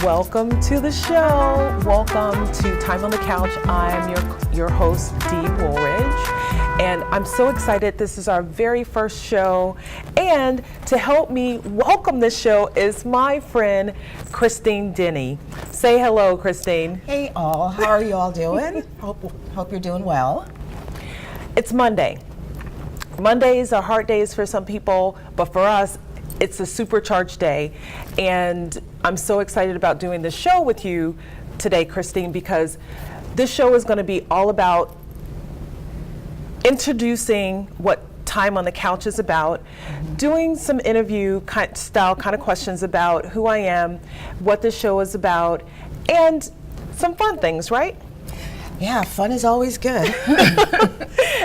Welcome to the show. Welcome to Time on the Couch. I'm your host, Dee Woolridge, and I'm so excited. This is our very first show, and to help me welcome this show is my friend, Christine Denny. Say hello, Christine. Hey all, how are you all doing? Hope you're doing well. It's Monday. Mondays are hard days for some people, but for us, it's a supercharged day, and I'm so excited about doing this show with you today, Christine, because this show is going to be all about introducing what Time on the Couch is about, doing some interview style kind of questions about who I am, what the show is about, and some fun things, right? Yeah, fun is always good.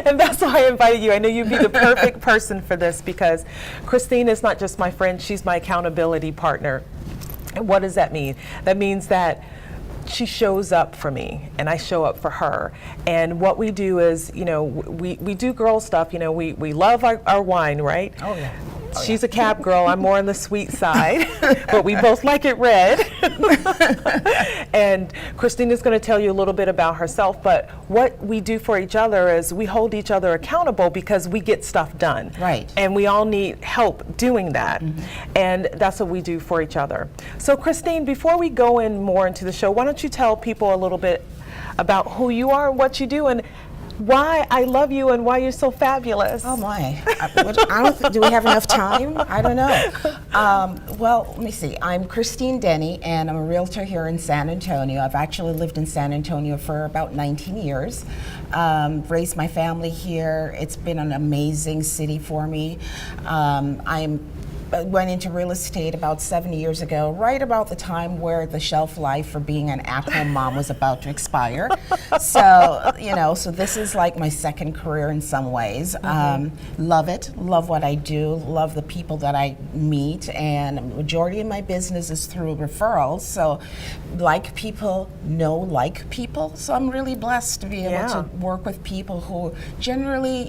And that's why I invited you. I knew you'd be the perfect person for this because Christine is not just my friend, she's my accountability partner. And what does that mean? That means that she shows up for me and I show up for her. And what we do is, we do girl stuff. We love our wine, right? Oh, yeah. She's a cab girl, I'm more on the sweet side, but we both like it red. And Christine is going to tell you a little bit about herself, but what we do for each other is we hold each other accountable because we get stuff done. Right. And we all need help doing that. And that's what we do for each other. So Christine, before we go in more into the show, why don't you tell people a little bit about who you are and what you do and why I love you and why you're so fabulous. Oh my, do we have enough time? I don't know. Well, let me see. I'm Christine Denny and I'm a realtor here in San Antonio. I've actually lived in San Antonio for about 19 years. Raised my family here. It's been an amazing city for me. I went into real estate about 7 years ago, right about the time where the shelf life for being an at-home mom was about to expire. So, so this is like my second career in some ways. Love it, love what I do, love the people that I meet, and the majority of my business is through referrals. So, like people, know like people. So I'm really blessed to be able to work with people who generally,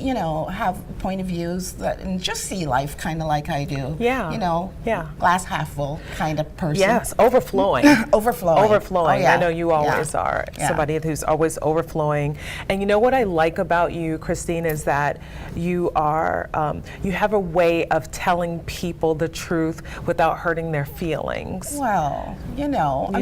have point of views that and just see life kind of like I do. Glass half full kind of person. Yes, overflowing. Overflowing. Oh, yeah. I know you always are somebody who's always overflowing. And you know what I like about you, Christine, is that you are, you have a way of telling people the truth without hurting their feelings. Well, you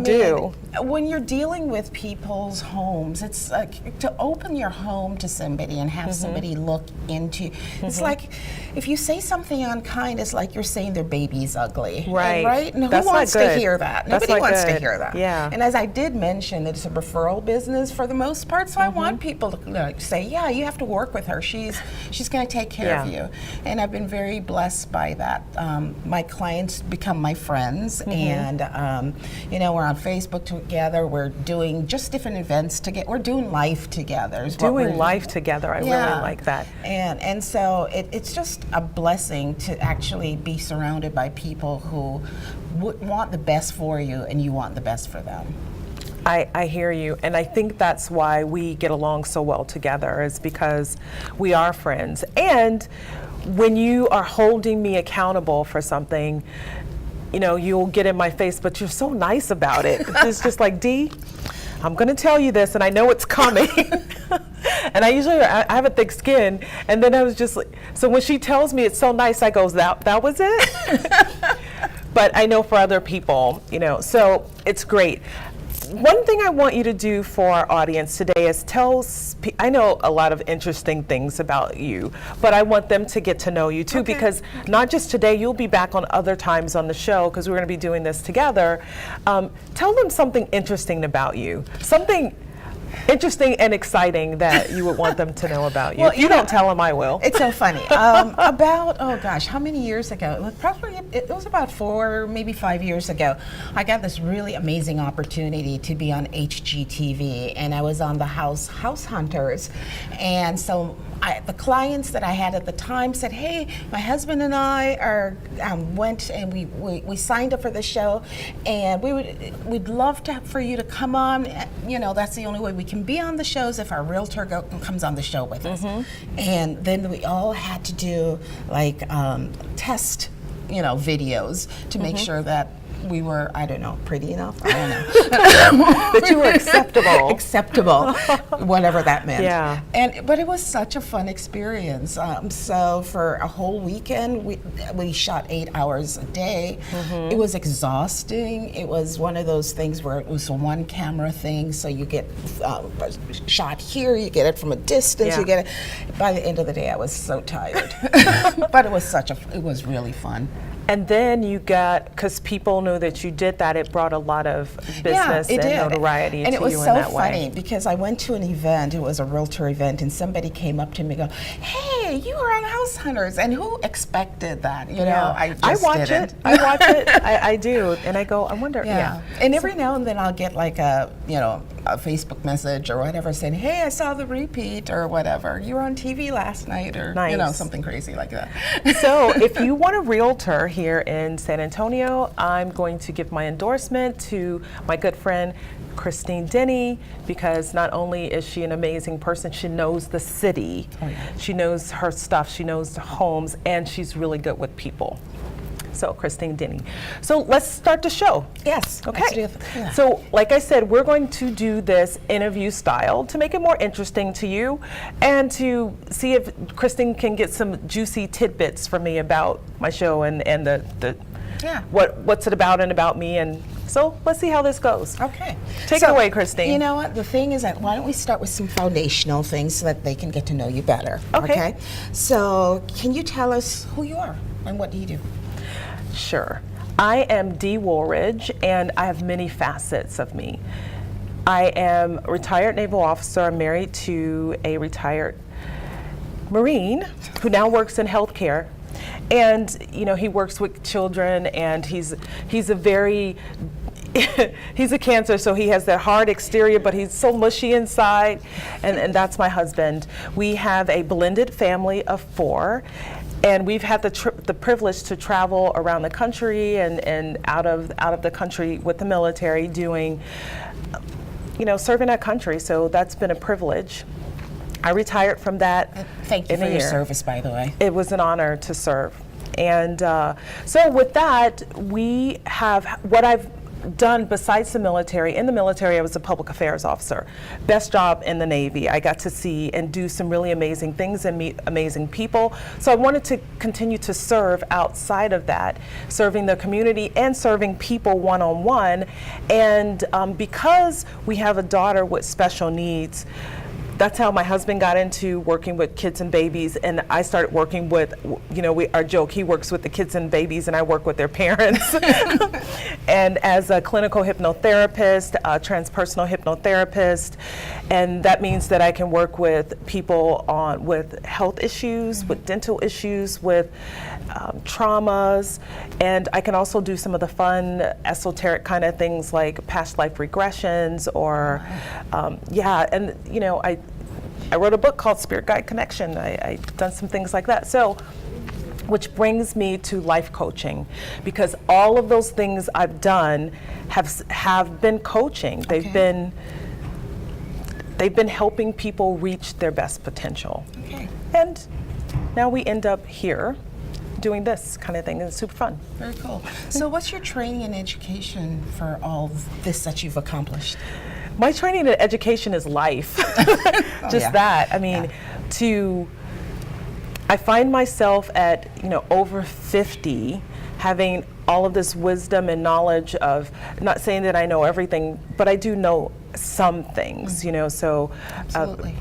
do. When you're dealing with people's homes, it's like to open your home to somebody and have somebody look into. It's like if you say something unkind, it's like you're saying their baby's ugly. Right. Right? And That's who wants not good. to hear that? That's Nobody not wants good. to hear that. Yeah. And as I did mention, it's a referral business for the most part, so I want people to say, yeah, you have to work with her. She's going to take care of you. And I've been very blessed by that. My clients become my friends, and we're on Facebook together. We're doing just different events together. We're doing life together. Doing life together. I really like that. And so it's just a blessing to actually be surrounded by people who want the best for you and you want the best for them. I hear you, and I think that's why we get along so well together, is because we are friends. And when you are holding me accountable for something, you'll get in my face, but you're so nice about it. It's just like, Dee, I'm going to tell you this, and I know it's coming. And I have a thick skin, and then I was just like, so when she tells me it's so nice, I go, that was it? But I know for other people, so it's great. One thing I want you to do for our audience today is I know a lot of interesting things about you, but I want them to get to know you too, because not just today, you'll be back on other times on the show because we're going to be doing this together. Tell them something interesting about you, something interesting and exciting that you would want them to know about you. Well, if you don't tell them, I will. It's so funny. How many years ago? It was about 4, maybe 5 years ago. I got this really amazing opportunity to be on HGTV, and I was on the House Hunters. And so the clients that I had at the time said, "Hey, my husband and I went and we signed up for the show, and we'd love for you to come on. That's the only way we can be on the shows if our realtor comes on the show with us." And then we all had to do like test, videos to make sure that we were, I don't know, pretty enough? I don't know. That you were acceptable. Acceptable, whatever that meant. Yeah. But it was such a fun experience. So for a whole weekend, we shot 8 hours a day. It was exhausting. It was one of those things where it was a one camera thing, so you get shot here, you get it from a distance, Yeah. you get it. By the end of the day, I was so tired. But it was really fun. And then you got, because people knew that you did that, it brought a lot of business it and did. notoriety and to it was you so in that funny way. because I went to an event, it was a realtor event, and somebody came up to me and go, "Hey, you were on House Hunters," and who expected that? You know, I just watch didn't. it. I watch it. I do. And I go, I wonder, yeah. And every now and then I'll get like a Facebook message or whatever saying, "Hey, I saw the repeat," or whatever. "You were on TV last night," or Nice. something crazy like that. So if you want a realtor here in San Antonio, I'm going to give my endorsement to my good friend Christine Denny, because not only is she an amazing person, she knows the city, she knows her stuff, she knows the homes, and she's really good with people. So Christine Denny. So let's start the show. Yes. Okay. let's do it. Yeah. So like I said, we're going to do this interview style to make it more interesting to you and to see if Christine can get some juicy tidbits from me about my show and the what's it about and about me. And so let's see how this goes. Okay. Take it away, Christine. You know what? The thing is that why don't we start with some foundational things so that they can get to know you better. Okay. So can you tell us who you are and what do you do? Sure. I am Dee Woolridge, and I have many facets of me. I am a retired naval officer. I'm married to a retired Marine who now works in healthcare. And he works with children, and he's a very he's a Cancer, so he has that hard exterior, but he's so mushy inside, and that's my husband. We have a blended family of 4, and we've had the privilege to travel around the country and out of the country with the military, doing serving our country. So that's been a privilege. I retired from that. Thank you for your service, by the way. It was an honor to serve. And so with that, we have what I've done besides the military. In the military, I was a public affairs officer. Best job in the Navy. I got to see and do some really amazing things and meet amazing people. So I wanted to continue to serve outside of that, serving the community and serving people one-on-one. And because we have a daughter with special needs, that's how my husband got into working with kids and babies, and I started working with, our joke, he works with the kids and babies and I work with their parents. And as a clinical hypnotherapist, a transpersonal hypnotherapist, and that means that I can work with people with health issues, with dental issues, with traumas, and I can also do some of the fun, esoteric kind of things like past life regressions or, I wrote a book called Spirit Guide Connection. I've done some things like that. So, which brings me to life coaching, because all of those things I've done have been coaching. They've been helping people reach their best potential. Okay. And now we end up here doing this kind of thing, and it's super fun. Very cool. So what's your training and education for all this that you've accomplished? My training and education is life. That. I mean, I find myself at, over 50, having all of this wisdom and knowledge of, not saying that I know everything, but I do know some things, so. Absolutely.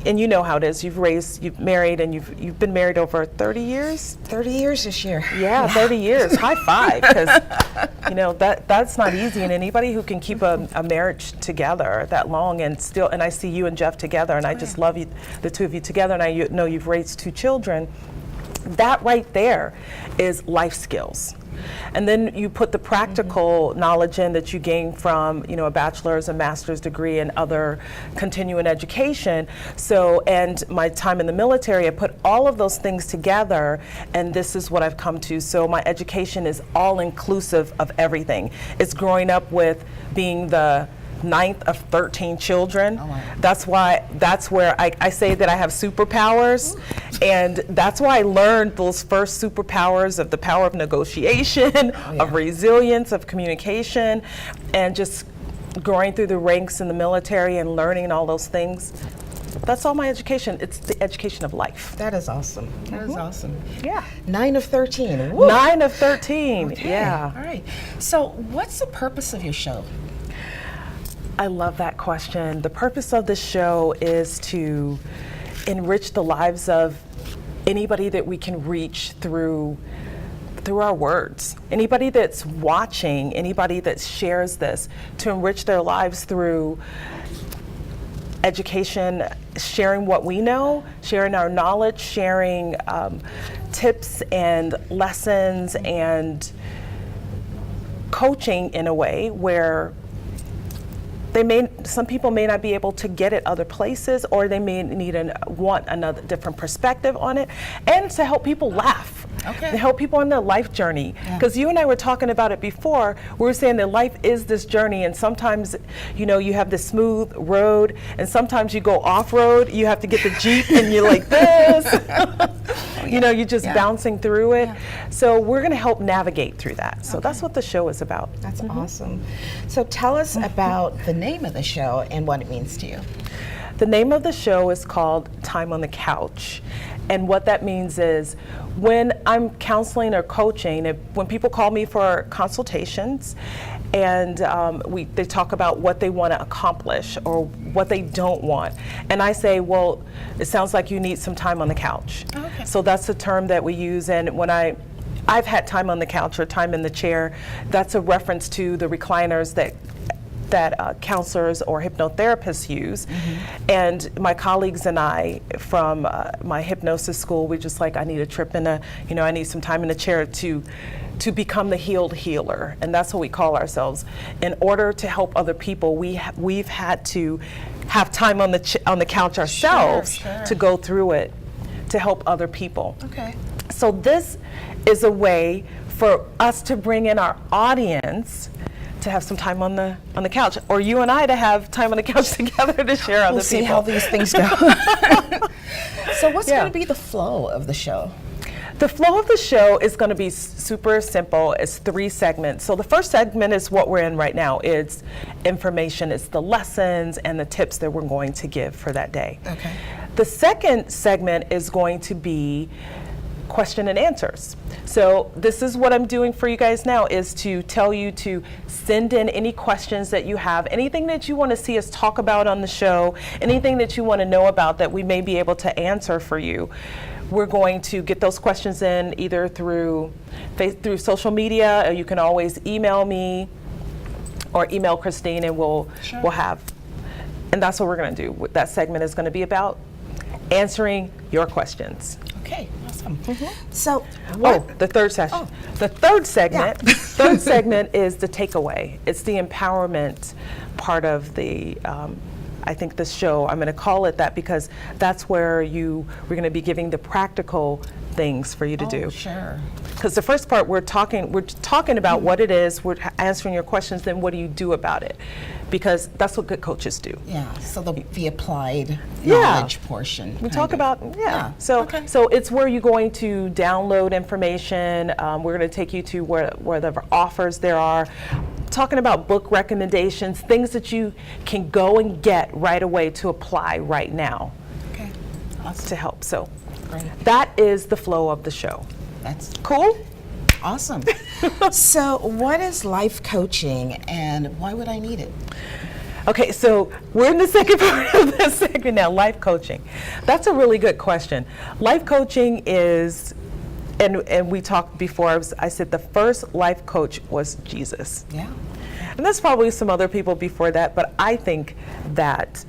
And you know how it is. You've married, and you've been married over 30 years? 30 years this year. Yeah, 30 years. High five, because that's not easy. And anybody who can keep a marriage together that long and I see you and Jeff together, and I just love you, the two of you together, and I know you've raised 2 children. That right there is life skills. And then you put the practical knowledge in that you gain from, a bachelor's and master's degree and other continuing education. So, and my time in the military, I put all of those things together, and this is what I've come to. So my education is all inclusive of everything. It's growing up with being the ninth of 13 children. Oh, wow. That's where I say that I have superpowers. And that's why I learned those first superpowers of the power of negotiation, of resilience, of communication, and just going through the ranks in the military and learning all those things. That's all my education. It's the education of life. That is awesome. That is awesome. Yeah. 9 of 13. Woo. 9 of 13. Okay. Yeah. All right. So, what's the purpose of your show? I love that question. The purpose of this show is to enrich the lives of anybody that we can reach through our words. Anybody that's watching, anybody that shares this, to enrich their lives through education, sharing what we know, sharing our knowledge, sharing tips and lessons and coaching in a way where some people may not be able to get it other places, or they may want another different perspective on it, and to help people laugh. Okay. To help people on their life journey. Because you and I were talking about it before. We were saying that life is this journey, and sometimes, you have this smooth road, and sometimes you go off-road. You have to get the Jeep, and you're like this. You're just bouncing through it. So we're going to help navigate through that. So that's what the show is about. That's awesome. So tell us about the name of the show and what it means to you. The name of the show is called Time on the Couch. And what that means is when I'm counseling or coaching, when people call me for consultations and they talk about what they want to accomplish or what they don't want. And I say, well, it sounds like you need some time on the couch. Okay. So that's the term that we use. And when I've had time on the couch or time in the chair, that's a reference to the recliners that counselors or hypnotherapists use. And my colleagues and I from my hypnosis school, we just I need a trip I need some time in the chair to become the healed healer. And that's what we call ourselves. In order to help other people, we've had to have time on the couch ourselves to go through it to help other people. Okay. So this is a way for us to bring in our audience to have some time on the couch, or you and I to have time on the couch together to share other people. We'll see how these things go. So what's going to be the flow of the show? The flow of the show is going to be super simple. It's 3 segments. So the first segment is what we're in right now. It's information. It's the lessons and the tips that we're going to give for that day. Okay. The second segment is going to be question and answers. So this is what I'm doing for you guys now, is to tell you to send in any questions that you have, anything that you want to see us talk about on the show, anything that you want to know about that we may be able to answer for you. We're going to get those questions in either through social media, or you can always email me or email Christine, and we'll have, and that's what we're going to do. That segment is going to be about answering your questions. Okay, awesome. So, the third session. The third segment. Third segment is the takeaway. It's the empowerment part of the. I think this show. I'm going to call it that because that's where we're going to be giving the practical things for you to do. Sure. Because the first part we're talking about what it is. We're answering your questions. Then what do you do about it? Because that's what good coaches do. Yeah. So the applied knowledge portion. We talk about So it's where you're going to download information. We're going to take you to where the offers there are. Talking about book recommendations, things that you can go and get right away to apply right now. Okay. Awesome. To help. So Great. That is the flow of the show. That's cool. Awesome. So what is life coaching and why would I need it? Okay, so we're in the second part of this segment now, life coaching. That's a really good question. Life coaching is, and we talked before, I said the first life coach was Jesus. Yeah. And there's probably some other people before that, but I think that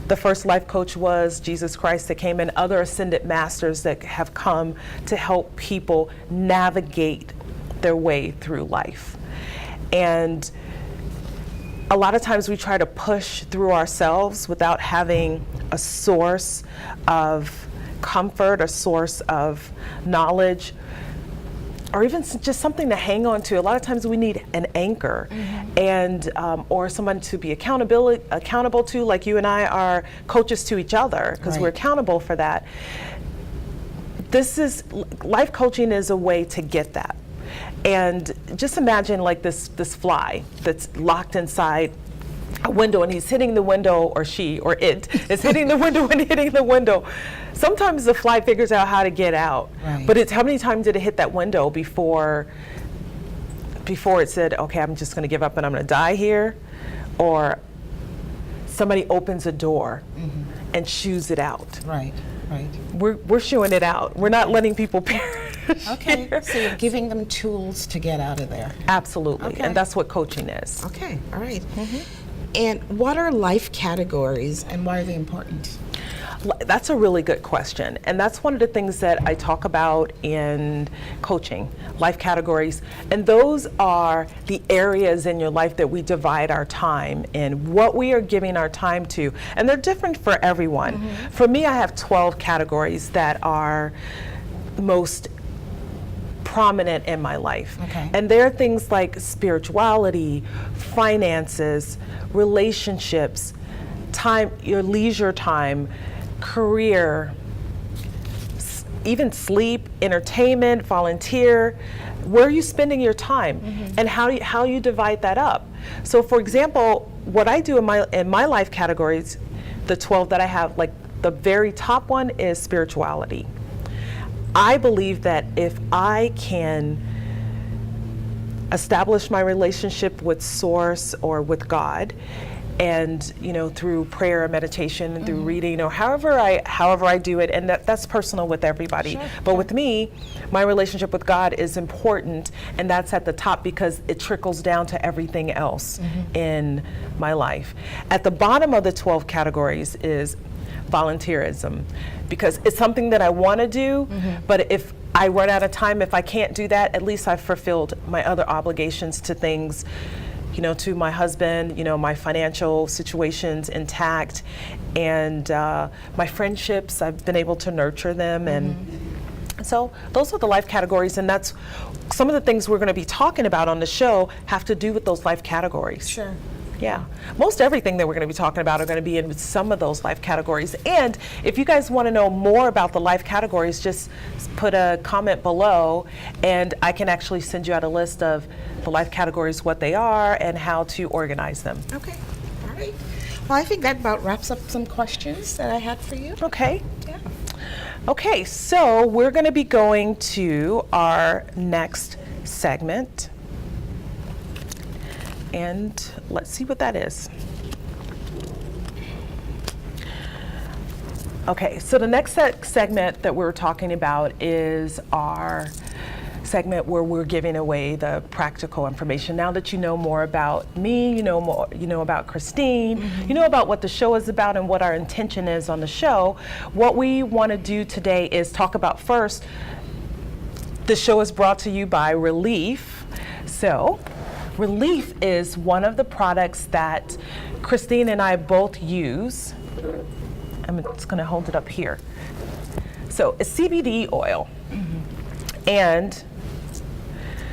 the first life coach was Jesus Christ that came, and other ascended masters that have come to help people navigate their way through life. And a lot of times we try to push through ourselves without having a source of comfort, a source of knowledge. or even just something to hang on to. A lot of times we need an anchor, and or someone to be accountable to, like you and I are coaches to each other, because we're accountable for that. Life coaching is a way to get that. And just imagine like this fly that's locked inside a window, and he's hitting the window, or she, or it is hitting the window and hitting the window. Sometimes the fly figures out how to get out, but it's how many times did it hit that window before it said, okay, I'm just going to give up and I'm going to die here, or somebody opens a door and shoos it out. Right. We're shooing it out. We're not letting people perish. Okay, so you're giving them tools to get out of there. Absolutely, and that's what coaching is. Okay, all right. And what are life categories, and why are they important? That's a really good question, and that's one of the things that I talk about in coaching, life categories, and those are the areas in your life that we divide our time in, what we are giving our time to, and they're different for everyone. For me, I have 12 categories that are most prominent in my life. And they're things like spirituality, finances, relationships, time, your leisure time, career, even sleep, entertainment, volunteer. Where are you spending your time, and how you divide that up? So, for example, what I do in my life categories, the 12 that I have, like the very top one is spirituality. I believe that if I can establish my relationship with Source or with God, and through prayer, meditation, and through reading, or however I do it, and that's personal with everybody. But with me, my relationship with God is important, and that's at the top because it trickles down to everything else in my life. At the bottom of the 12 categories is volunteerism, because it's something that I want to do, but if I run out of time, if I can't do that, at least I've fulfilled my other obligations to things, to my husband, my financial situation's intact, and my friendships, I've been able to nurture them. And so those are the life categories, and that's some of the things we're going to be talking about on the show have to do with those life categories. Yeah, most everything that we're going to be talking about are going to be in some of those life categories. And if you guys want to know more about the life categories, just put a comment below, and I can actually send you out a list of the life categories, what they are, and how to organize them. Okay, all right. Well, I think that about wraps up some questions that I had for you. Okay. Yeah. Okay, so we're going to be going to our next segment. And let's see what that is. Okay, so the next segment that we're talking about is our segment where we're giving away the practical information. Now that you know more about me, you know about Christine, you know about what the show is about and what our intention is on the show, what we want to do today is talk about first, the show is brought to you by Relief. So, Relief is one of the products that Christine and I both use. I'm just going to hold it up here. So it's CBD oil, and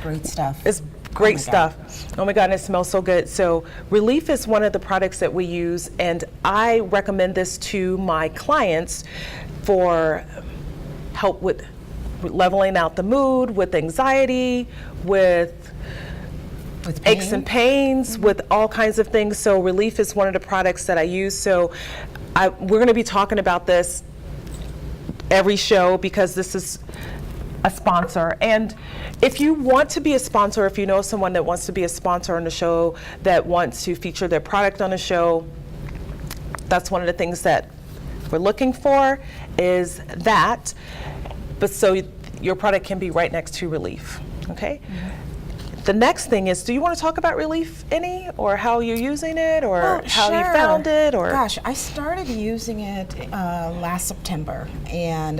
great stuff. It's great stuff. Oh my God, and it smells so good. So Relief is one of the products that we use, and I recommend this to my clients for help with leveling out the mood, with anxiety, with aches and pains, with all kinds of things. So Relief is one of the products that I use. So we're going to be talking about this every show because this is a sponsor. And if you want to be a sponsor, if you know someone that wants to be a sponsor on the show, that wants to feature their product on the show, that's one of the things that we're looking for, is that. But so your product can be right next to Relief, okay? The next thing is, do you want to talk about Relief any, or how you're using it, or how you found it, or? Gosh, I started using it last September, and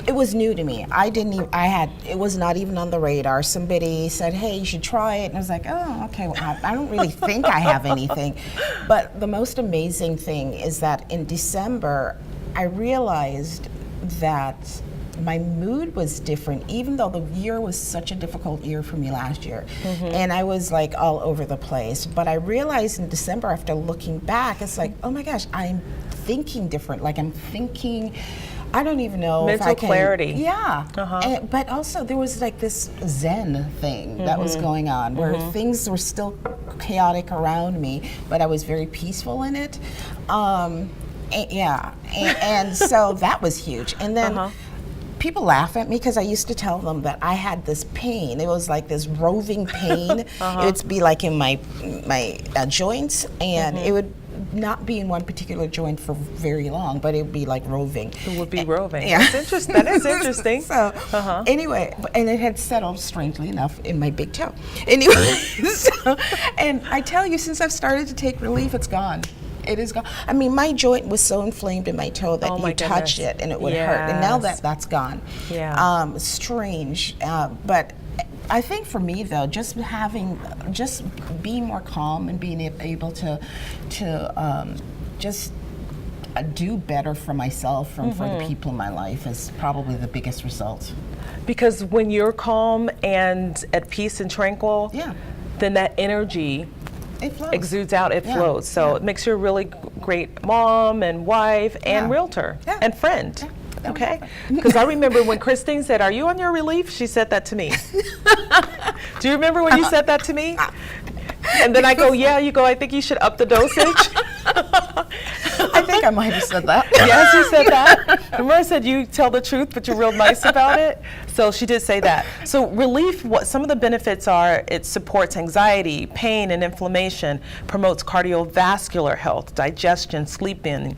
it was new to me. It was not even on the radar. Somebody said, hey, you should try it, and I was like, oh, okay, well, I don't really think I have anything. But the most amazing thing is that in December, I realized that my mood was different, even though the year was such a difficult year for me last year. And I was like all over the place. But I realized in December, after looking back, it's like, oh my gosh, I'm thinking different. Like I'm thinking, I don't even know if I Mental can. clarity. Yeah. But also there was like this Zen thing that was going on where things were still chaotic around me, but I was very peaceful in it. And so that was huge. And then people laugh at me because I used to tell them that I had this pain. It was like this roving pain. It would be like in my joints, and it would not be in one particular joint for very long, but it would be like roving. It would be roving. Yeah. That's interesting. That is interesting. So anyway, and it had settled, strangely enough, in my big toe. Anyway, and I tell you, since I've started to take relief, it's gone. It is gone. I mean, my joint was so inflamed in my toe that you touch it and it would hurt. And now that's gone. Yeah. Strange, but I think for me though, just being more calm and being able to just do better for myself and for the people in my life is probably the biggest result. Because when you're calm and at peace and tranquil, then that energy it flows. Exudes out, it flows. So it makes you a really great mom and wife and realtor and friend. Okay? Because I remember when Christine said, "Are you on your relief?" She said that to me. Do you remember when you said that to me? And then I go, "Yeah." You go, "I think you should up the dosage." I think I might have said that. Yes, you said that. Remember I said you tell the truth, but you're real nice about it? So she did say that. So relief, what some of the benefits are, it supports anxiety, pain, and inflammation, promotes cardiovascular health, digestion, sleeping,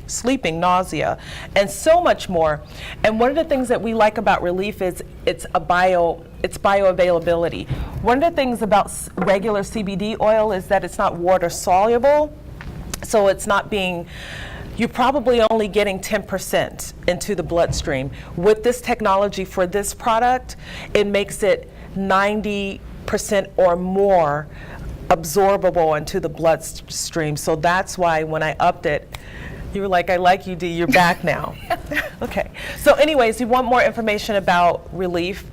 nausea, and so much more. And one of the things that we like about relief is it's bioavailability. One of the things about regular CBD oil is that it's not water soluble. So it's not being, you're probably only getting 10% into the bloodstream. With this technology for this product, it makes it 90% or more absorbable into the bloodstream. So that's why when I upped it, you were like, "I like you, Dee, you're back now." Okay. So anyways, you want more information about relief,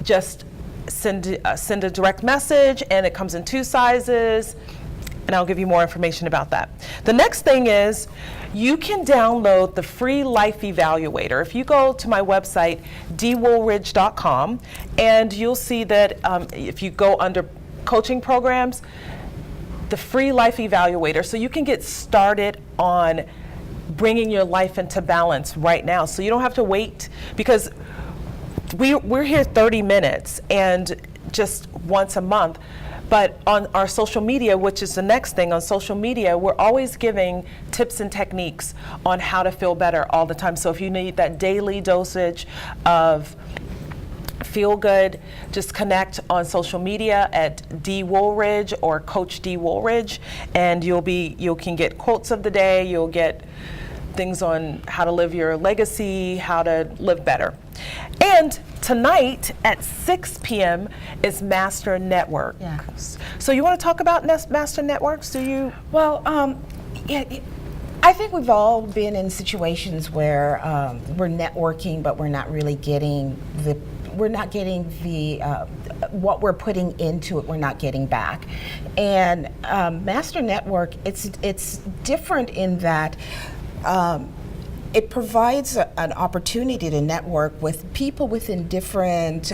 just send a direct message, and it comes in 2 sizes. And I'll give you more information about that. The next thing is you can download the free life evaluator. If you go to my website, deewoolridge.com, and you'll see that if you go under coaching programs, the free life evaluator, so you can get started on bringing your life into balance right now. So you don't have to wait, because we're here 30 minutes and just once a month. But on our social media, which is the next thing, on social media, we're always giving tips and techniques on how to feel better all the time. So if you need that daily dosage of feel good, just connect on social media at Dee Woolridge or Coach Dee Woolridge, and you can get quotes of the day, you'll get things on how to live your legacy, how to live better. And tonight at 6 p.m. is Master Network. Yes. So you want to talk about Master Networks? Do you? Well, I think we've all been in situations where we're networking, but we're not really getting the what we're putting into it, we're not getting back. And Master Network, it's different in that it provides an opportunity to network with people within different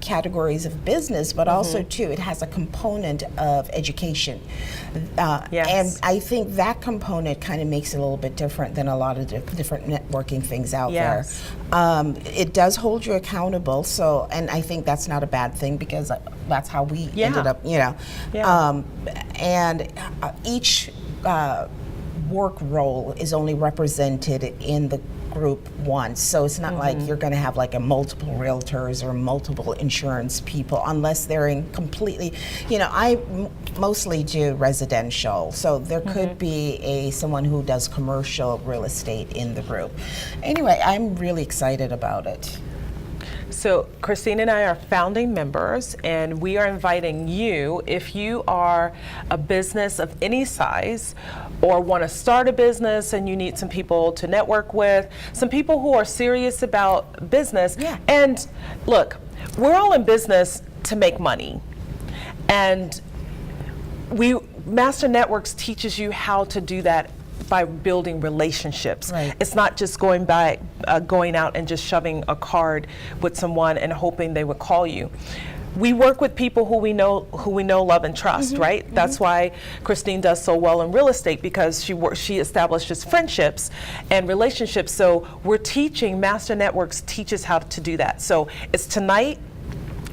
categories of business, but also too, it has a component of education. And I think that component kind of makes it a little bit different than a lot of different networking things out there. It does hold you accountable, so, and I think that's not a bad thing, because that's how we ended up, and each work role is only represented in the group once, so it's not like you're going to have like a multiple realtors or multiple insurance people, unless they're in completely, I mostly do residential, so there could be someone who does commercial real estate in the group. Anyway, I'm really excited about it. So Christine and I are founding members, and we are inviting you, if you are a business of any size or want to start a business and you need some people to network with, some people who are serious about business. Yeah. And look, we're all in business to make money. And Master Networks teaches you how to do that by building relationships. Right. It's not just going out and just shoving a card with someone and hoping they would call you. We work with people who we know, love, and trust, right? That's why Christine does so well in real estate, because she establishes friendships and relationships. So we're teaching, Master Networks teaches how to do that. So it's tonight,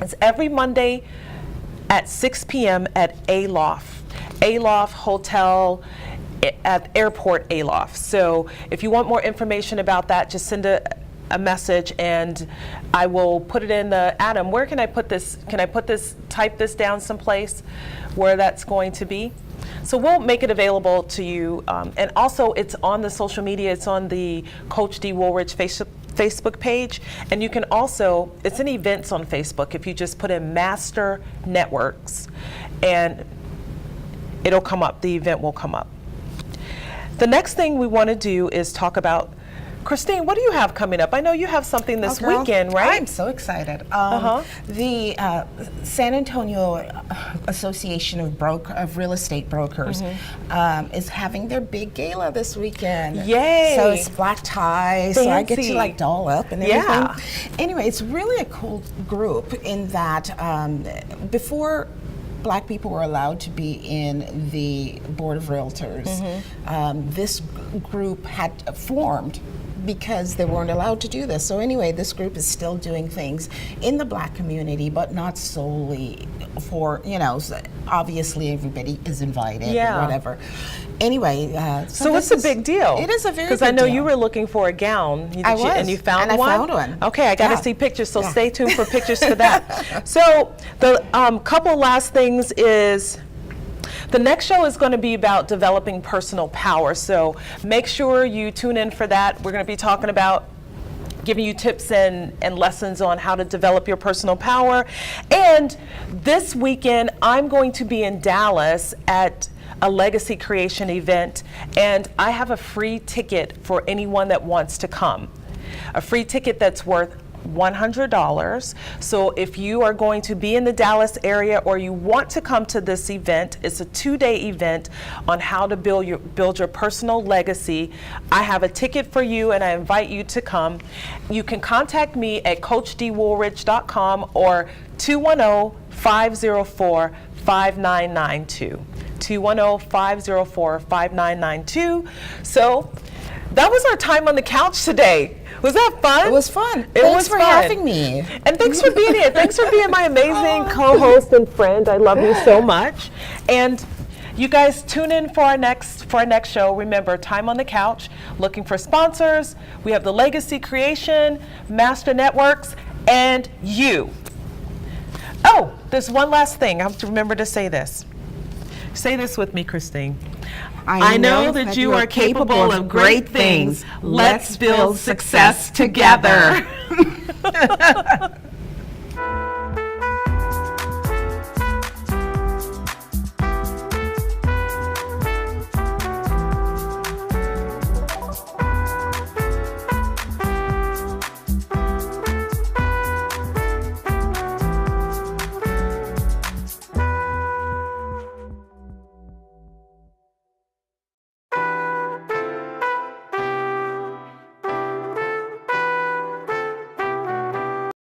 it's every Monday at 6 p.m. at Aloft Hotel at Airport Aloft. So if you want more information about that, just send a message and I will put it in the, Adam, where can I put this? Can I type this down someplace where that's going to be? So we'll make it available to you. And also it's on the social media, it's on the Coach Dee Woolridge Facebook page. And you can also, it's in events on Facebook, if you just put in Master Networks and it'll come up, the event will come up. The next thing we want to do is talk about, Christine, what do you have coming up? I know you have something this weekend, right? I'm so excited. The San Antonio Association of Real Estate Brokers is having their big gala this weekend. Yay! So it's black tie, so I get to like doll up and everything. Yeah. Anyway, it's really a cool group in that before Black people were allowed to be in the Board of Realtors, this group had formed because they weren't allowed to do this. So anyway, this group is still doing things in the Black community, but not solely for, obviously everybody is invited or whatever. Anyway, so it's a big deal. It is a very big deal. Because I know you were looking for a gown. I was. And you found one? I found one. Okay, I got to see pictures, so stay tuned for pictures for that. So the couple last things is, the next show is going to be about developing personal power. So make sure you tune in for that. We're going to be talking about giving you tips and lessons on how to develop your personal power. And this weekend, I'm going to be in Dallas at a legacy creation event, and I have a free ticket for anyone that wants to come. A free ticket that's worth $100. So if you are going to be in the Dallas area or you want to come to this event, it's a 2-day event on how to build your personal legacy. I have a ticket for you and I invite you to come. You can contact me at CoachDeeWoolridge.com or 210-504-5992. 210-504-5992. So that was our time on the couch today. Was that fun? It was fun. Thanks for having me. And thanks for being here. Thanks for being my amazing co-host and friend. I love you so much. And you guys tune in for our next show. Remember, Time on the Couch, looking for sponsors. We have the Legacy Creation, Master Networks, and you. Oh, there's one last thing. I have to remember to say this. Say this with me, Christine. I know that you are capable of great things. Let's build success together.